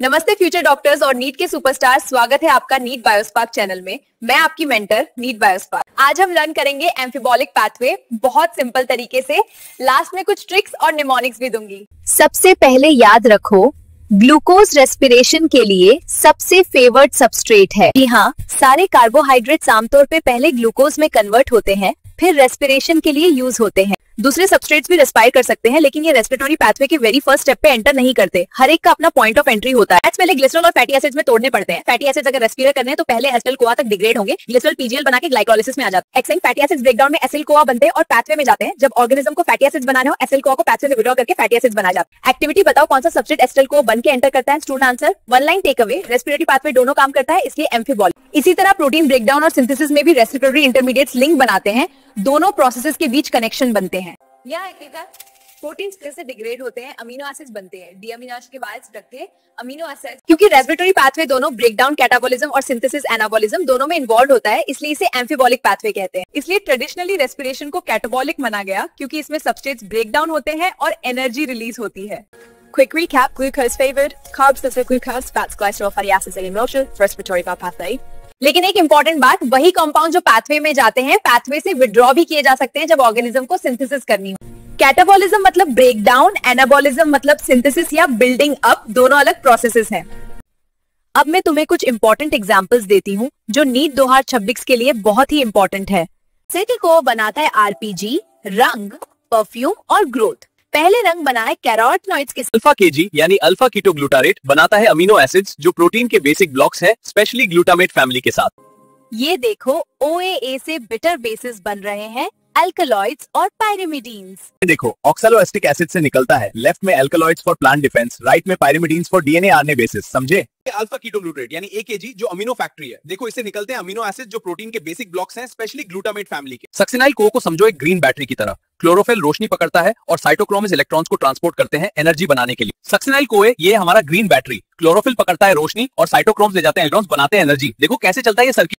नमस्ते future doctors और NEET के सुपरस्टार, स्वागत है आपका नीट बायोस्पार्क चैनल में। मैं आपकी मेंटर नीट बायोस्पार्क। आज हम लर्न करेंगे एम्फिबॉलिक पाथवे बहुत सिंपल तरीके से। लास्ट में कुछ ट्रिक्स और निमोनिक्स भी दूंगी। सबसे पहले याद रखो, ग्लूकोज रेस्पिरेशन के लिए सबसे फेवर्ड सबस्ट्रेट है। जी हाँ, सारे कार्बोहाइड्रेट्स आमतौर पे पहले ग्लूकोज में कन्वर्ट होते हैं, फिर रेस्पिरेशन के लिए यूज होते हैं। दूसरे सबस्ट्रेट्स भी रेस्पायर कर सकते हैं, लेकिन ये रेस्पिरेटरी पाथवे के वेरी फर्स्ट स्टेप पे एंटर नहीं करते। हर एक का अपना पॉइंट ऑफ एंट्री होता है। पहले ग्लिसरॉल और फैटी एसिड्स में तोड़ने पड़ते हैं। फैटी एसिड्स अगर रेस्पिरेट करने हैं तो पहले एसिटिल कोआ तक डिग्रेड होंगे, ग्लिसरॉल पीजीएल बना के ग्लाइकोलाइसिस में आ जाता है। एक्साइन फैटी एसिड्स ब्रेकडाउन में एसिल कोआ बनते हैं और पाथवे में जाते हैं। जब ऑर्गेनिज्म को फैटी एसिड्स बनाने हो, एसिल कोआ को पाथवे से विड्रॉ करके फैटी एसिड्स बना जाते हैं। एक्टिविटी बताओ, कौन सा सबस्ट्रेट एसिटिल कोआ बन के एंटर करता है? Student answer, one line take away, respiratory pathway दोनों काम करता है, इसलिए एम्फिबॉलिक। इसी तरह प्रोटीन ब्रेकडाउन और सिंथेसिस में भी रेस्पिरेटरी इंटरमीडिएट्स लिंक बनाते हैं, दोनों प्रोसेसेस के बीच कनेक्शन बनते हैं। प्रोटीन्स कैसे डिग्रेड होते हैं, अमीनो एसिड्स बनते हैं। डी अमीनो एसिड के बाद रखते हैं अमीनो एसिड। क्योंकि रेस्पिरेटरी पाथवे दोनों ब्रेकडाउन कैटाबॉलिज्म और सिंथेसिस एनाबॉलिज्म दोनों में इन्वॉल्व होता है, इसलिए इसे एम्फिबॉलिक पाथवे कहते हैं। इसलिए ट्रेडिशनली रेस्पिरेशन को कैटाबॉलिक माना गया, क्योंकि इसमें सबस्ट्रेट्स ब्रेकडाउन होते हैं और एनर्जी रिलीज होती है। Quick recap: glucose favored, carbs such as glucose, fats, cholesterol, fatty acids and emulsion, respiratory pathway. लेकिन एक इंपॉर्टेंट बात, वही कंपाउंड जो पाथवे में जाते हैं, पाथवे से विड्रॉ भी किए जा सकते हैं जब ऑर्गेनिज्म को सिंथेसिस करनी हो। कैटाबॉलिज्म मतलब ब्रेकडाउन, एनाबॉलिज्म मतलब सिंथेसिस या बिल्डिंग अप, दोनों अलग प्रोसेसेस हैं। अब मैं तुम्हें कुछ इंपॉर्टेंट एग्जांपल्स देती हूँ जो नीट 2026 के लिए बहुत ही इंपॉर्टेंट है। एसिटिल को बनाता है आरपीजी, रंग, परफ्यूम और ग्रोथ। पहले रंग बना है कैरोटीनॉइड्स के। अल्फा केजी यानी अल्फा कीटोग्लूटारेट बनाता है अमीनो एसिड्स जो प्रोटीन के बेसिक ब्लॉक्स हैं, स्पेशली ग्लूटामेट फैमिली के साथ। ये देखो, OAA से बिटर बेसिस बन रहे हैं, अल्कलॉइड्स और पायरिमिडीन्स। देखो, ऑक्सैलोएसिटिक एसिड से निकलता है, लेफ्ट में alkaloids for plant defence, right में pyrimidines for DNA RNA basis. समझे? अल्फा कीटोग्लूटारेट यानी AKG जो अमीनो फैक्ट्री है। देखो, इससे निकलते हैं अमीनो एसिड जो प्रोटीन के बेसिक ब्लॉक्स हैं, स्पेशली ग्लूटामेट फैमिली के। सक्सिनाइल को समझो एक ग्रीन बैटरी की तरह। क्लोरोफिल रोशनी पकड़ता है और साइटोक्रोम इलेक्ट्रॉन्स को ट्रांसपोर्ट करते हैं एनर्जी बनाने के लिए। सक्सिनाइल कोए ये हमारा ग्रीन बैटरी, क्लोरोफिल पकड़ता है रोशनी और साइटोक्रोम ले जाते हैं इलेक्ट्रॉन्स, बनाते हैं एनर्जी। देखो कैसे चलता है ये सर्किट।